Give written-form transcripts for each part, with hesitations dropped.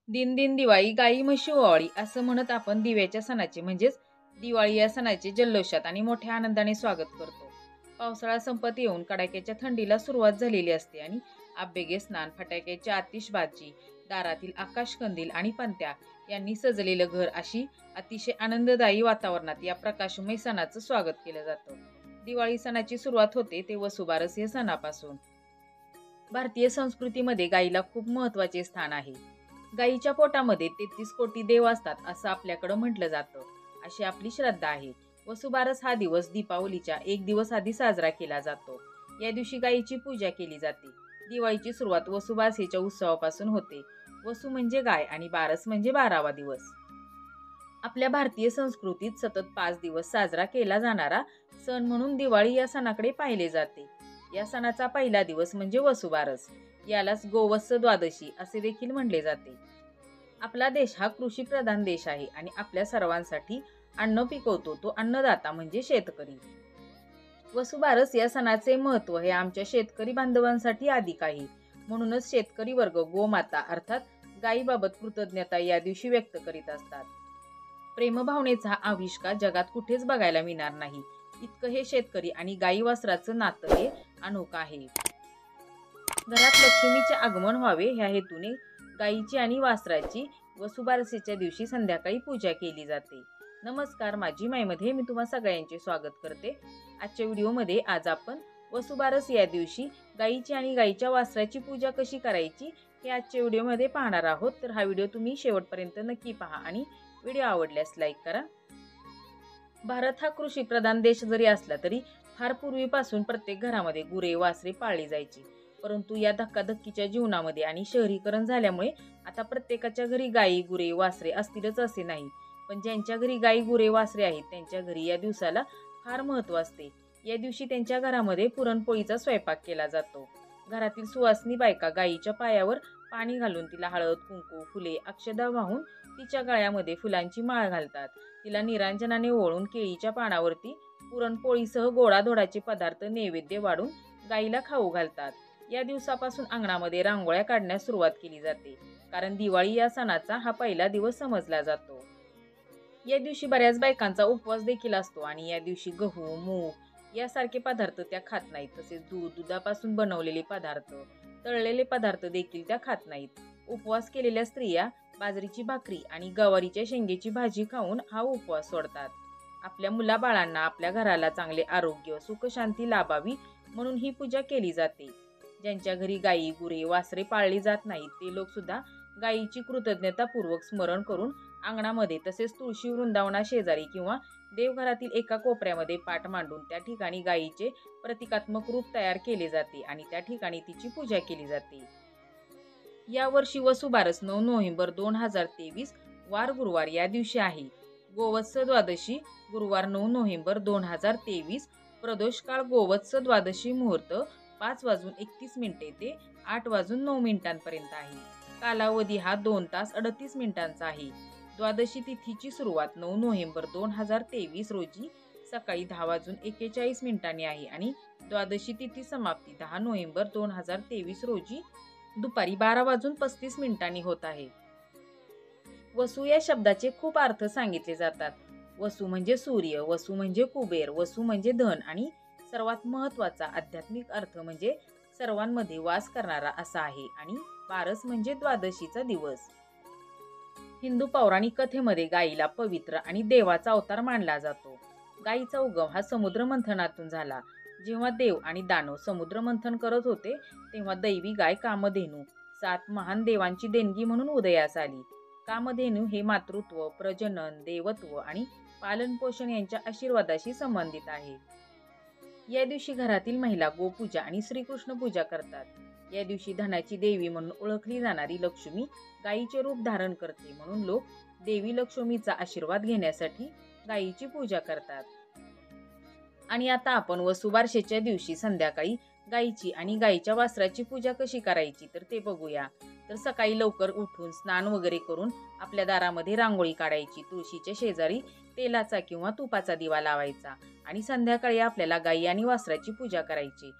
दिन दिन दिवाळी गाई म्हशी ओवाळी असं म्हणत आपण दिव्याच्या सणाचे म्हणजेच दिवाळी या सणाचे जल्लोषात आणि मोठ्या आनंदाने स्वागत करतो. पावसाळा संपत येऊन कडाक्याच्या थंडीला सुरुवात झालेली असते आणि आंबेगे स्नान, फटाक्याची आतिषबाजी, दारातील आकाशकंदील आणि पणत्या यांनी सजलेलं घर अशी अतिशय आनंददायी वातावरणात या प्रकाशमय सणाचं स्वागत केलं जातं. दिवाळी सणाची सुरुवात होते ते वसुबारस या सणापासून. भारतीय संस्कृतीमध्ये गायीला खूप महत्त्वाचे स्थान आहे. गायीच्या पोटामध्ये 33 कोटी देव असतात असं आपल्याकडं म्हटलं जातं. अशी आपली श्रद्धा आहे. वसुबारस हा दिवस दीपावलीच्या एक दिवस आधी साजरा केला जातो. या दिवशी गायीची पूजा केली जाते. दिवाळीची सुरुवात वसुबारसेच्या उत्सवापासून होते. वसू म्हणजे गाय आणि बारस म्हणजे 12वा दिवस. आपल्या भारतीय संस्कृतीत सतत 5 दिवस साजरा केला जाणारा सण म्हणून दिवाळी या सणाकडे पाहिले जाते. या सणाचा पहिला दिवस म्हणजे वसुबारस. यालाच गोवत्स द्वादशी असे देखील म्हणले जाते. आपला देश हा कृषी प्रधान देश आहे आणि आपल्या सर्वांसाठी अन्न पिकवतो तो अन्नदाता म्हणजे शेतकरी. वसुबारस या सणाचे महत्त्व हे आमच्या शेतकरी बांधवांसाठी अधिक आहे. म्हणूनच शेतकरी वर्ग गोमाता अर्थात गायीबाबत कृतज्ञता या दिवशी व्यक्त करीत असतात. प्रेमभावनेचा हा आविष्कार जगात कुठेच बघायला मिळणार नाही. इतकं हे शेतकरी आणि गायी वासराचं नातं हे अनोखं आहे. घरात लक्ष्मीचे आगमन व्हावे ह्या हेतूने गायीची आणि वासराची वसुबारसेच्या दिवशी संध्याकाळी पूजा केली जाते. नमस्कार, माझी माईमध्ये मी तुम्हा सगळ्यांचे स्वागत करते. आजच्या व्हिडिओमध्ये आज आपण वसुबारस या दिवशी गायीची आणि गायीच्या वासराची पूजा कशी करायची हे आजच्या व्हिडिओमध्ये पाहणार आहोत. तर हा व्हिडिओ तुम्ही शेवटपर्यंत नक्की पहा आणि व्हिडिओ आवडल्यास लाईक करा. भारत हा कृषी प्रधान देश जरी असला तरी फार पूर्वीपासून प्रत्येक घरामध्ये गुरे वासरे पाळली जायची. परंतु या धक्काधक्कीच्या जीवनामध्ये आणि शहरीकरण झाल्यामुळे आता प्रत्येकाच्या घरी गायी गुरे वासरे असतीलच असे नाही. पण ज्यांच्या घरी गायी गुरे वासरे आहेत त्यांच्या घरी या दिवसाला फार महत्त्व असते. या दिवशी त्यांच्या घरामध्ये पुरणपोळीचा स्वयंपाक केला जातो. घरातील सुवासिनी बायका गायीच्या पायावर पाणी घालून तिला हळद कुंकू फुले अक्षदा वाहून तिच्या गळ्यामध्ये फुलांची माळ घालतात. तिला निरांजनाने ओवाळून केळीच्या पानावरती पुरणपोळीसह गोडाधोडाचे पदार्थ नैवेद्य वाढून गायीला खाऊ घालतात. या दिवसापासून अंगणामध्ये रांगोळ्या काढण्यास सुरुवात केली जाते. कारण दिवाळी या सणाचा हा पहिला दिवस समजला जातो. या दिवशी बऱ्याच बायकांचा उपवास देखील असतो आणि या दिवशी गहू मूग यासारखे पदार्थ त्या खात नाहीत. तसेच दुधापासून बनवलेले पदार्थ तळलेले पदार्थ देखील त्या खात नाहीत. उपवास केलेल्या स्त्रिया बाजरीची भाकरी आणि गवारीच्या शेंगेची भाजी खाऊन हा उपवास सोडतात. आपल्या मुलाबाळांना आपल्या घराला चांगले आरोग्य सुखशांती लाभावी म्हणून ही पूजा केली जाते. ज्यांच्या घरी गायी गुरे वासरे पाळली जात नाहीत ते लोक सुद्धा गायीची कृतज्ञतापूर्वक स्मरण करून अंगणामध्ये तसेच तुळशी वृंदावना शेजारी किंवा देवघरातील एका कोपऱ्यामध्ये पाट मांडून त्या ठिकाणी गायीचे प्रतिकात्मक रूप तयार केले जाते आणि त्या ठिकाणी तिची पूजा केली जाते. या वर्षी वसुबारस 9 नोव्हेंबर 2023 वार गुरुवार या दिवशी आहे. गोवत्स द्वादशी गुरुवार 9 नोव्हेंबर 2023 प्रदोष काळ गोवत्स द्वादशी मुहूर्त 5:31 ते 8:09 आहे. कालावधी हा 2 तास 38 मिनिटांचा आहे. द्वादशी तिथीची सुरुवात 9 नोव्हेंबर 2023 रोजी सकाळी 10:41 आहे आणि द्वादशी तिथी समाप्ती 10 नोव्हेंबर 2023 रोजी दुपारी 12:35 होत आहे. वसू या शब्दाचे खूप अर्थ सांगितले जातात. वसू म्हणजे सूर्य, वसू म्हणजे कुबेर, वसू म्हणजे धन आणि सर्वात महत्त्वाचा आध्यात्मिक अर्थ म्हणजे सर्वांमध्ये वास करणारा असा आहे आणि बारस म्हणजे द्वादशीचा दिवस. हिंदू पौराणिक कथेमध्ये गायीला पवित्र आणि देवाचा अवतार मानला जातो. गायीचा उगम हा समुद्र मंथनातून झाला. जेव्हा देव आणि दानव समुद्र मंथन करत होते तेव्हा दैवी गाय कामधेनू 7 महान देवांची देणगी म्हणून उदयास आली. कामधेनू हे मातृत्व प्रजनन देवत्व आणि पालनपोषण यांच्या आशीर्वादाशी संबंधित आहे. या दिवशी घरातील महिला गोपूजा आणि श्रीकृष्ण पूजा करतात. या दिवशी धनाची देवी म्हणून ओळखली जाणारी लक्ष्मी गायीचे रूप धारण करते म्हणून लोक देवी लक्ष्मीचा आशीर्वाद घेण्यासाठी गायीची पूजा करतात. आणि आता आपण वसुबारसेच्या दिवशी संध्याकाळी गायीची आणि गायीच्या वासराची पूजा कशी करायची तर ते बघूया. तर सकाळी लवकर उठून स्नान वगैरे करून आपल्या दारामध्ये रांगोळी काढायची. तुळशीच्या शेजारी तेलाचा किंवा तुपाचा दिवा लावायचा आणि संध्याकाळी आपल्याला गायी आणि वासराची पूजा करायची.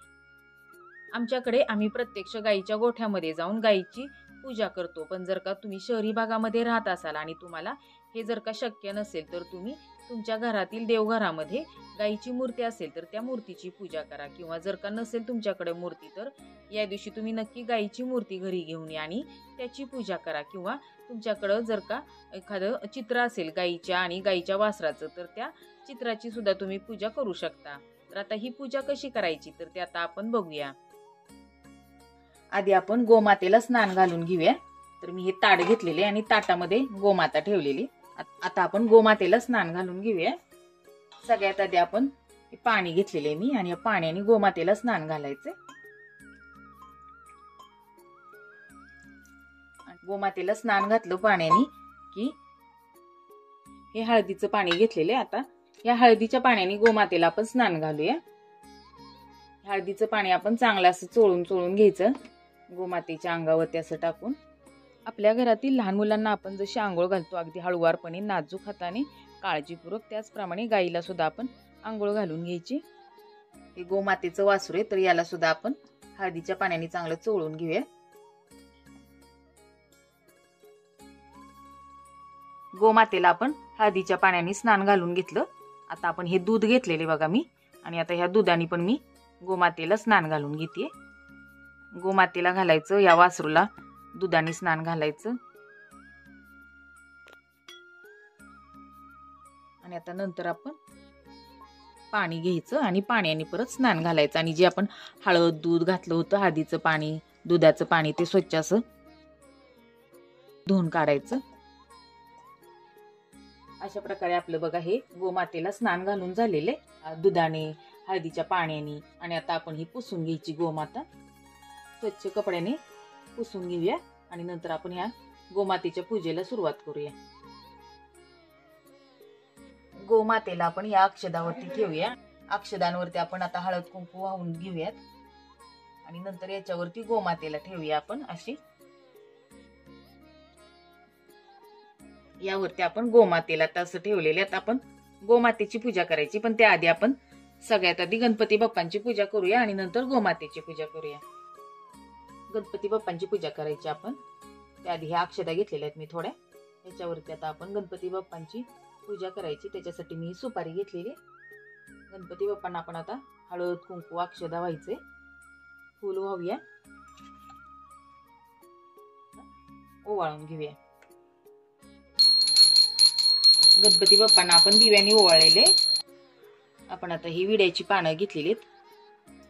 आमच्याकडे आम्ही प्रत्यक्ष गायीच्या गोठ्यामध्ये जाऊन गायीची पूजा करतो. पण जर का तुम्ही शहरी भागामध्ये राहत असाल आणि तुम्हाला हे जर का शक्य नसेल तर तुम्ही तुमच्या घरातील देवघरामध्ये गाईची मूर्ती असेल तर त्या मूर्तीची पूजा करा. किंवा जर का नसेल तुमच्याकडे मूर्ती तर या दिवशी तुम्ही नक्की गाईची मूर्ती घरी घेऊन या आणि त्याची पूजा करा. किंवा तुमच्याकडं जर का एखादं चित्र असेल गाईच्या आणि गाईच्या वासराचं तर त्या चित्राची सुद्धा तुम्ही पूजा करू शकता. तर आता ही पूजा कशी करायची तर ते आता आपण बघूया. आधी आपण गोमातेला स्नान घालून घेऊया. तर मी हे ताट घेतलेले आणि ताटामध्ये गोमाता ठेवलेली. आता आपण गोमातेला स्नान घालून घेऊया. सगळ्यात आधी आपण पाणी घेतलेले मी आणि या पाण्याने गोमातेला स्नान घालायचे. गोमातेला स्नान घातलं पाण्याने की हे हळदीचं पाणी घेतलेले. आता या हळदीच्या पाण्याने गोमातेला आपण स्नान घालूया. हळदीचं पाणी आपण चांगलं असं चोळून चोळून घ्यायचं गोमातेच्या अंगावरती असं टाकून. आपल्या घरातील लहान मुलांना आपण जशी आंघोळ घालतो अगदी हळूवारपणे नाजूक हाताने काळजीपूर्वक त्याचप्रमाणे गाईला सुद्धा आपण आंघोळ घालून घ्यायची. हे गोमातेचं वासरू आहे तर याला सुद्धा आपण हळदीच्या पाण्याने चांगलं चोळून घेऊया. गोमातेला आपण हळदीच्या पाण्याने स्नान घालून घेतलं. आता आपण हे दूध घेतलेले बघा मी आणि आता ह्या दुधाने पण मी गोमातेला स्नान घालून घेते. गोमातेला घालायचं, या वासरूला दुधाने स्नान घालायचं. आणि आता नंतर आपण पाणी घ्यायचं आणि पाण्याने परत स्नान घालायचं. आणि जे आपण हळद दूध घातलं होतं हळदीचं पाणी दुधाचं पाणी ते स्वच्छ असं धुवून काढायचं. अशा प्रकारे आपलं बघा हे गोमातेला स्नान घालून झालेले दुधाने हळदीच्या पाण्याने. आणि आता आपण ही पुसून घ्यायची गोमाता. स्वच्छ कपड्याने पुसून घेऊया आणि नंतर आपण ह्या गोमातेच्या पूजेला सुरुवात करूया. गोमातेला आपण या अक्षदावरती ठेवूया. अक्षदांवरती आपण आता हळद कुंकू वाहून घेऊयात आणि नंतर याच्यावरती गोमातेला ठेवूया आपण अशी. यावरती आपण गोमातेला तसं ठेवलेले. आता आपण गोमातेची पूजा करायची पण त्याआधी आपण सगळ्यात आधी गणपती बाप्पांची पूजा करूया आणि नंतर गोमातेची पूजा करूया. गणपती बाप्पांची पूजा करायची आपण. त्याआधी ह्या अक्षदा घेतलेल्या आहेत मी थोड्या. याच्यावरती आता आपण गणपती बाप्पांची पूजा करायची. त्याच्यासाठी मी सुपारी घेतलेली. गणपती बाप्पांना आपण आता हळद कुंकू अक्षदा व्हायचे फूल वाहूया ओवाळून घेऊया. गणपती बाप्पांना आपण दिव्याने ओवाळलेले. आपण आता ही विड्याची पानं घेतलेली आहेत.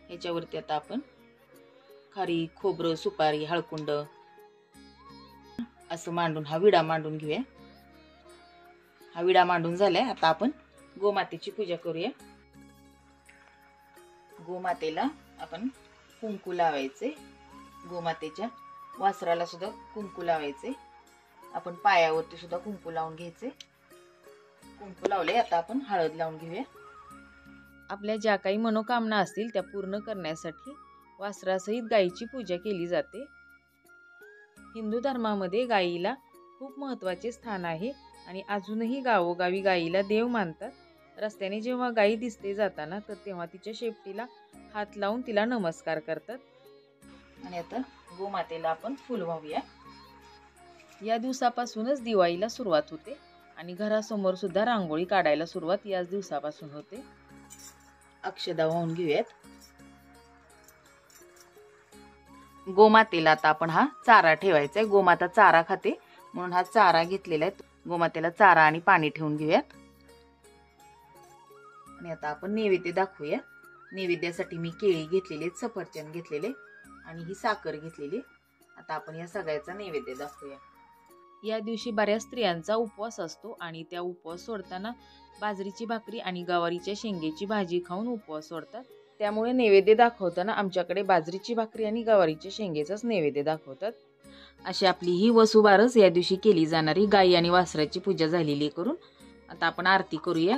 ह्याच्यावरती आता आपण खारी खोबरं सुपारी हळकुंड असं मांडून हा विडा मांडून घेऊया. हा विडा मांडून झालाय. आता आपण गोमातेची पूजा करूया. गोमातेला आपण कुंकू लावायचे. गोमातेच्या वासराला सुद्धा कुंकू लावायचे. आपण पायावरती सुद्धा कुंकू लावून घ्यायचे. कुंकू लावले. आता आपण हळद लावून घेऊया. आपल्या ज्या काही मनोकामना असतील त्या पूर्ण करण्यासाठी वासरासहित गायीची पूजा केली जाते. हिंदू धर्मामध्ये गायीला खूप महत्त्वाचे स्थान आहे आणि अजूनही गावोगावी गायीला देव मानतात. रस्त्याने जेव्हा गायी दिसते जाताना तर तेव्हा तिच्या शेपटीला हात लावून तिला नमस्कार करतात. आणि आता गोमातेला आपण फुल वाहूया. या दिवसापासूनच दिवाळीला सुरुवात होते आणि घरासमोर सुद्धा रांगोळी काढायला सुरुवात याच दिवसापासून होते. अक्षदा वाहून घेऊयात. गोमातेला आता आपण हा चारा ठेवायचा आहे. गोमाता चारा खाते म्हणून हा चारा घेतलेला आहे. गोमातेला चारा आणि पाणी ठेवून घेऊयात. आणि आता आपण नैवेद्य दाखवूया. नैवेद्यासाठी मी केळी घेतलेले सफरचंद घेतलेले आणि ही साखर घेतलेली. आता आपण या सगळ्याचा नैवेद्य दाखवूया. या दिवशी बऱ्याच स्त्रियांचा उपवास असतो आणि त्या उपवास सोडताना बाजरीची भाकरी आणि गवारीच्या शेंगेची भाजी खाऊन उपवास सोडतात. त्यामुळे नैवेद्य दाखवताना आमच्याकडे बाजरीची भाकरी आणि गवारीच्या शेंगेचाच नैवेद्य दाखवतात. अशी आपली ही वसुबारस या दिवशी केली जाणारी गाई आणि वासराची पूजा झालेली करून आता आपण आरती करूया.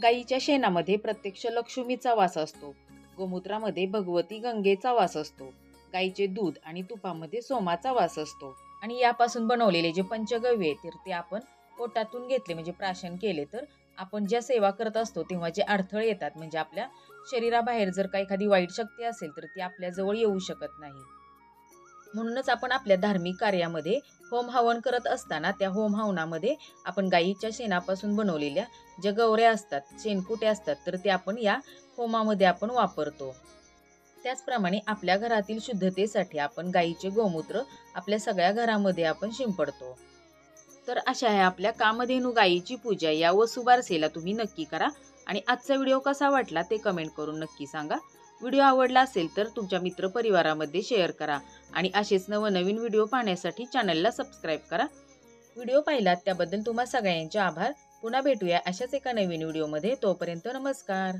गाईच्या शेणामध्ये प्रत्यक्ष लक्ष्मीचा वास असतो. गोमूत्रामध्ये भगवती गंगेचा वास असतो. गाईचे दूध आणि तुपामध्ये सोमाचा वास असतो. आणि यापासून बनवलेले जे पंचगव्य आहेत तर ते आपण पोटातून घेतले म्हणजे प्राशन केले तर आपण ज्या सेवा करत असतो तेव्हा जे अडथळे येतात म्हणजे आपल्या शरीराबाहेर जर का एखादी वाईट शक्ती असेल तर ती आपल्या जवळ येऊ शकत नाही. म्हणूनच आपण आपल्या धार्मिक कार्यामध्ये होम हवन करत असताना त्या होम हवनामध्ये आपण गायीच्या शेणापासून बनवलेल्या ज्या गवऱ्या असतात, शेणकुट्या असतात, तर ते आपण या होमामध्ये आपण वापरतो. त्याचप्रमाणे आपल्या घरातील शुद्धतेसाठी आपण गायीचे गोमूत्र आपल्या सगळ्या घरामध्ये आपण शिंपडतो. तर अशा आहे आपल्या कामधेनू गायीची पूजा या वसुबारसेला तुम्ही नक्की करा. आणि आजचा व्हिडिओ कसा वाटला ते कमेंट करून नक्की सांगा. व्हिडिओ आवडला असेल तर तुमच्या मित्रपरिवारामध्ये शेअर करा आणि असेच नवनवीन व्हिडिओ पाहण्यासाठी चॅनलला सबस्क्राईब करा. व्हिडिओ पाहिलात त्याबद्दल तुम्हा सगळ्यांचे आभार. पुन्हा भेटूया अशाच एका नवीन व्हिडिओमध्ये. तोपर्यंत नमस्कार.